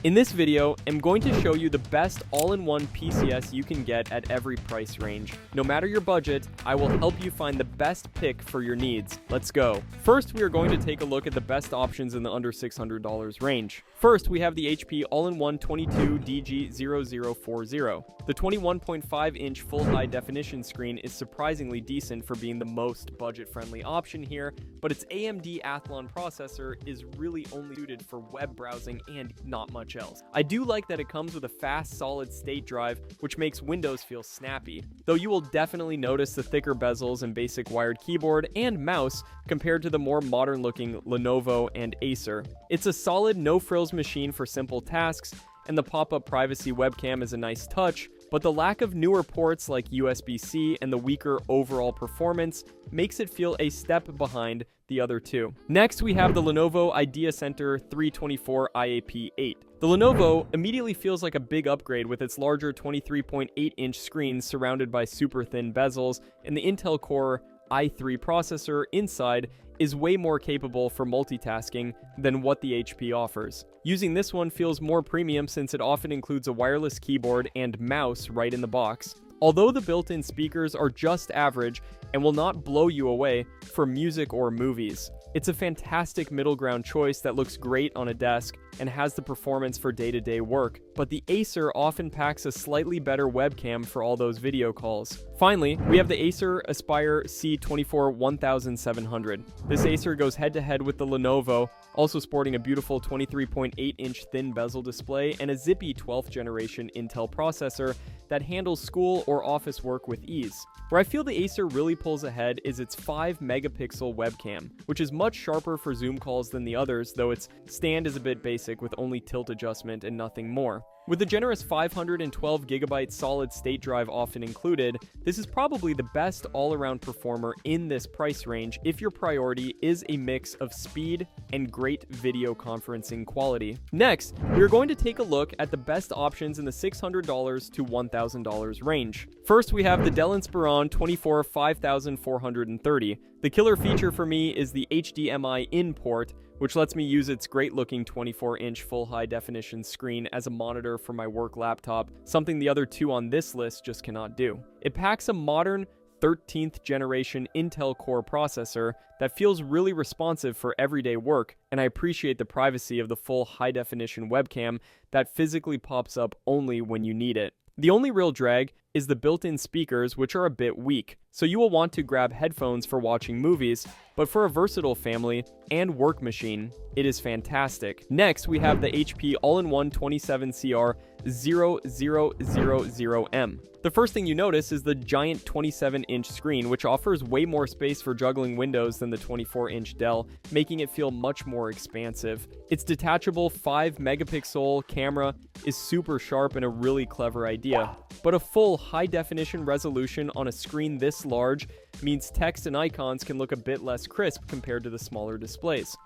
In this video, I'm going to show you the best all-in-one PCS you can get at every price range. No matter your budget, I will help you find the best pick for your needs. Let's go. First, we are going to take a look at the best options in the under $600 range. First, we have the HP all-in-one 22DG0040. The 21.5-inch full high-definition screen is surprisingly decent for being the most budget-friendly option here, but its AMD Athlon processor is really only suited for web browsing and not much else. I do like that it comes with a fast solid-state drive, which makes Windows feel snappy, though you will definitely notice the thicker bezels and basic wired keyboard and mouse compared to the more modern-looking Lenovo and Acer. It's a solid, no-frills machine for simple tasks, and the pop-up privacy webcam is a nice touch, but the lack of newer ports like USB-C and the weaker overall performance makes it feel a step behind the other two. Next, we have the Lenovo IdeaCenter 324 IAP8. The Lenovo immediately feels like a big upgrade with its larger 23.8-inch screen surrounded by super thin bezels, and the Intel Core i3 processor inside is way more capable for multitasking than what the HP offers. Using this one feels more premium since it often includes a wireless keyboard and mouse right in the box. Although the built-in speakers are just average and will not blow you away for music or movies, it's a fantastic middle ground choice that looks great on a desk and has the performance for day-to-day work, but the Acer often packs a slightly better webcam for all those video calls. Finally, we have the Acer Aspire C24-1700. This Acer goes head-to-head with the Lenovo, also sporting a beautiful 23.8-inch thin bezel display and a zippy 12th generation Intel processor that handles school or office work with ease. Where I feel the Acer really pulls ahead is its 5-megapixel webcam, which is much sharper for Zoom calls than the others, though its stand is a bit basic with only tilt adjustment and nothing more. With the generous 512GB solid-state drive often included, this is probably the best all-around performer in this price range if your priority is a mix of speed and great video conferencing quality. Next, we are going to take a look at the best options in the $600 to $1,000 range. First, we have the Dell Inspiron 24-5430. The killer feature for me is the HDMI in port, which lets me use its great-looking 24-inch full high-definition screen as a monitor for my work laptop, something the other two on this list just cannot do. It packs a modern 13th generation Intel Core processor that feels really responsive for everyday work, and I appreciate the privacy of the full high-definition webcam that physically pops up only when you need it. The only real drag is the built-in speakers, which are a bit weak, so you will want to grab headphones for watching movies, but for a versatile family and work machine, it is fantastic. Next, we have the HP all-in-one 27CR0000M. The first thing you notice is the giant 27-inch screen, which offers way more space for juggling windows than the 24-inch Dell, making it feel much more expansive. Its detachable 5-megapixel camera is super sharp and a really clever idea, but a full high-definition resolution on a screen this large means text and icons can look a bit less crisp compared to the smaller displays.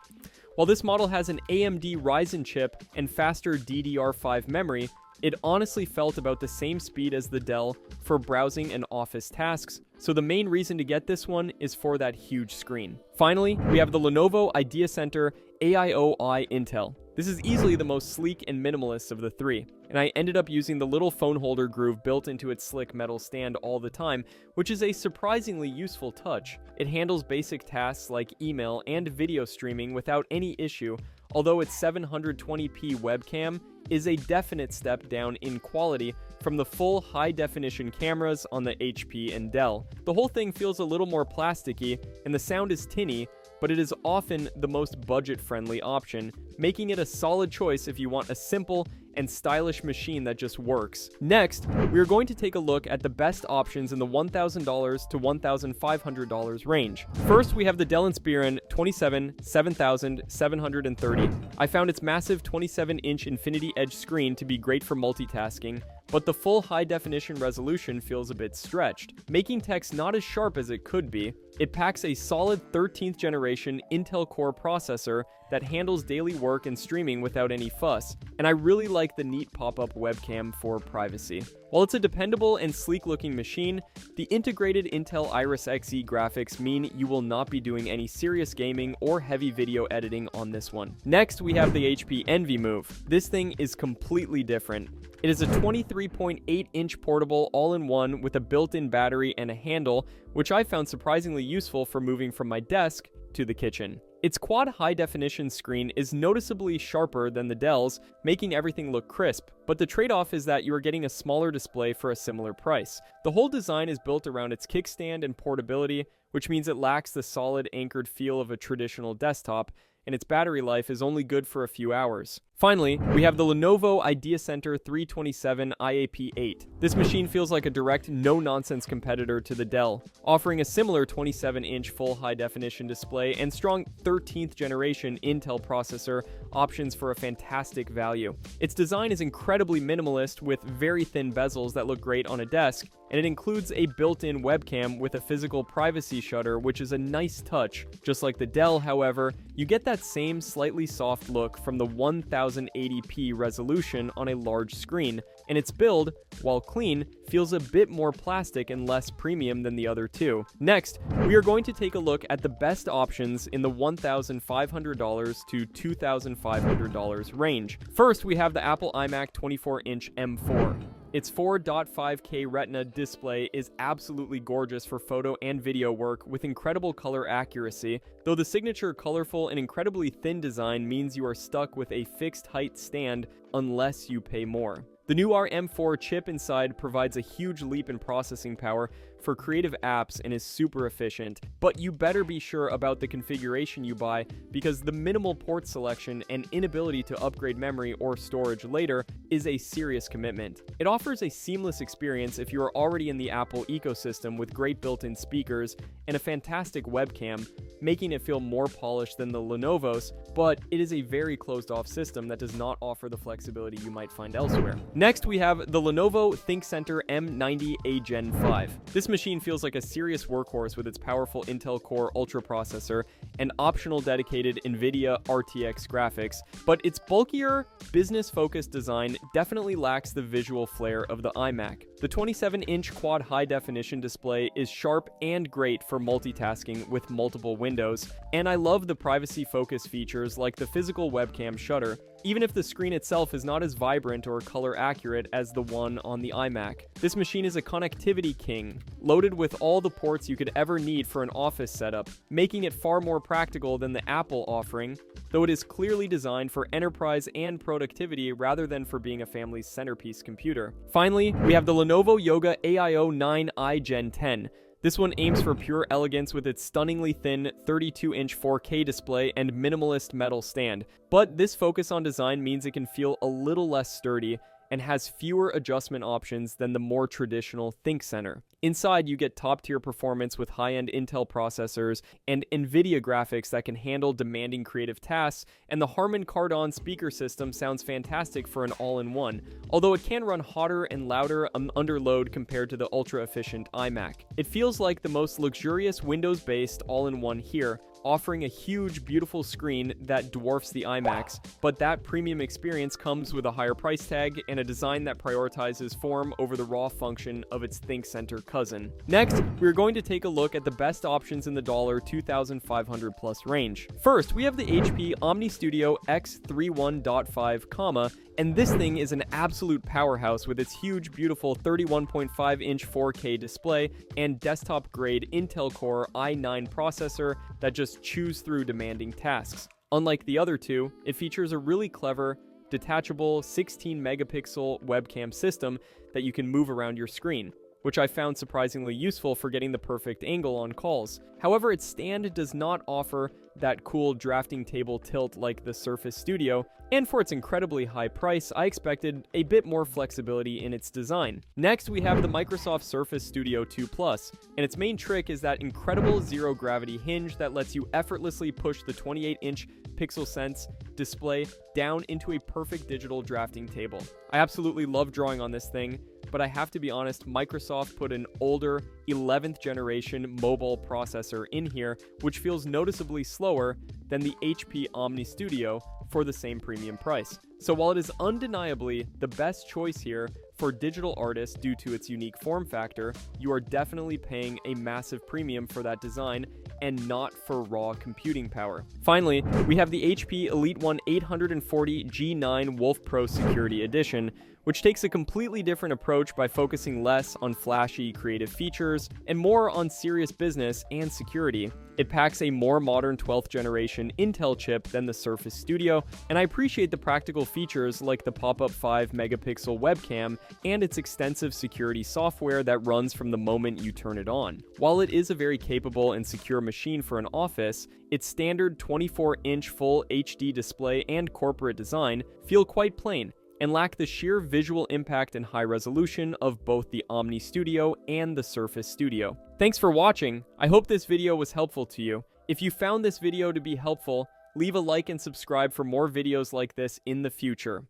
While this model has an AMD Ryzen chip and faster DDR5 memory, it honestly felt about the same speed as the Dell for browsing and office tasks, so the main reason to get this one is for that huge screen. Finally, we have the Lenovo IdeaCenter AIOI Intel. This is easily the most sleek and minimalist of the three, and I ended up using the little phone holder groove built into its slick metal stand all the time, which is a surprisingly useful touch. It handles basic tasks like email and video streaming without any issue, although its 720p webcam is a definite step down in quality from the full high-definition cameras on the HP and Dell. The whole thing feels a little more plasticky, and the sound is tinny, but it is often the most budget-friendly option, making it a solid choice if you want a simple and stylish machine that just works. Next, we are going to take a look at the best options in the $1,000 to $1,500 range. First, we have the Dell Inspiron 27-7730. I found its massive 27-inch Infinity Edge screen to be great for multitasking, but the full high-definition resolution feels a bit stretched, making text not as sharp as it could be. It packs a solid 13th generation Intel Core processor that handles daily work and streaming without any fuss, and I really like the neat pop-up webcam for privacy. While it's a dependable and sleek-looking machine, the integrated Intel Iris Xe graphics mean you will not be doing any serious gaming or heavy video editing on this one. Next, we have the HP Envy Move. This thing is completely different. It is a 23.8-inch portable all-in-one with a built-in battery and a handle, which I found surprisingly useful for moving from my desk to the kitchen. Its quad high-definition screen is noticeably sharper than the Dell's, making everything look crisp, but the trade-off is that you are getting a smaller display for a similar price. The whole design is built around its kickstand and portability, which means it lacks the solid anchored feel of a traditional desktop, and its battery life is only good for a few hours. Finally, we have the Lenovo IdeaCenter 327 IAP8. This machine feels like a direct, no-nonsense competitor to the Dell, offering a similar 27-inch full high-definition display and strong 13th generation Intel processor options for a fantastic value. Its design is incredibly minimalist with very thin bezels that look great on a desk, and it includes a built-in webcam with a physical privacy shutter, which is a nice touch. Just like the Dell, however, you get that same slightly soft look from the 1080p resolution on a large screen, and its build, while clean, feels a bit more plastic and less premium than the other two. Next, we are going to take a look at the best options in the $1,500 to $2,500 range. First, we have the Apple iMac 24-inch M4. Its 4.5K Retina display is absolutely gorgeous for photo and video work with incredible color accuracy, though the signature colorful and incredibly thin design means you are stuck with a fixed height stand unless you pay more. The new RM4 chip inside provides a huge leap in processing power for creative apps and is super efficient, but you better be sure about the configuration you buy because the minimal port selection and inability to upgrade memory or storage later is a serious commitment. It offers a seamless experience if you are already in the Apple ecosystem with great built-in speakers and a fantastic webcam, making it feel more polished than the Lenovo's, but it is a very closed-off system that does not offer the flexibility you might find elsewhere. Next, we have the Lenovo ThinkCentre M90A Gen 5. This machine feels like a serious workhorse with its powerful Intel Core Ultra processor and optional dedicated NVIDIA RTX graphics, but its bulkier, business-focused design definitely lacks the visual flair of the iMac. The 27-inch quad high-definition display is sharp and great for multitasking with multiple windows, and I love the privacy-focused features like the physical webcam shutter, even if the screen itself is not as vibrant or color accurate as the one on the iMac. This machine is a connectivity king, loaded with all the ports you could ever need for an office setup, making it far more practical than the Apple offering, though it is clearly designed for enterprise and productivity rather than for being a family's centerpiece computer. Finally, we have the Lenovo Yoga AIO 9i Gen 10. This one aims for pure elegance with its stunningly thin 32-inch 4K display and minimalist metal stand, but this focus on design means it can feel a little less sturdy and has fewer adjustment options than the more traditional ThinkCentre. Inside, you get top-tier performance with high-end Intel processors and NVIDIA graphics that can handle demanding creative tasks, and the Harman Kardon speaker system sounds fantastic for an all-in-one, although it can run hotter and louder under load compared to the ultra-efficient iMac. It feels like the most luxurious Windows-based all-in-one here, offering a huge, beautiful screen that dwarfs the iMacs, but that premium experience comes with a higher price tag and a design that prioritizes form over the raw function of its ThinkCentre cousin. Next, we're going to take a look at the best options in the $2,500 plus range. First, we have the HP Omni Studio X31.5, and this thing is an absolute powerhouse with its huge, beautiful 31.5-inch 4K display and desktop-grade Intel Core i9 processor that just chews through demanding tasks. Unlike the other two, it features a really clever, detachable 16-megapixel webcam system that you can move around your screen, which I found surprisingly useful for getting the perfect angle on calls. However, its stand does not offer that cool drafting table tilt like the Surface Studio, and for its incredibly high price, I expected a bit more flexibility in its design. Next, we have the Microsoft Surface Studio 2 Plus, and its main trick is that incredible zero-gravity hinge that lets you effortlessly push the 28-inch pixel sense display down into a perfect digital drafting table. I absolutely love drawing on this thing, but I have to be honest, Microsoft put an older 11th generation mobile processor in here, which feels noticeably slower than the HP Omni Studio for the same premium price. So while it is undeniably the best choice here for digital artists due to its unique form factor, you are definitely paying a massive premium for that design and not for raw computing power. Finally, we have the HP Elite One 840 G9 Wolf Pro Security Edition, which takes a completely different approach by focusing less on flashy creative features and more on serious business and security. It packs a more modern 12th generation Intel chip than the Surface Studio, and I appreciate the practical features like the pop-up 5 megapixel webcam and its extensive security software that runs from the moment you turn it on. While it is a very capable and secure machine for an office, its standard 24-inch full HD display and corporate design feel quite plain and lack the sheer visual impact and high resolution of both the Omni Studio and the Surface Studio. Thanks for watching. I hope this video was helpful to you. If you found this video to be helpful, leave a like and subscribe for more videos like this in the future.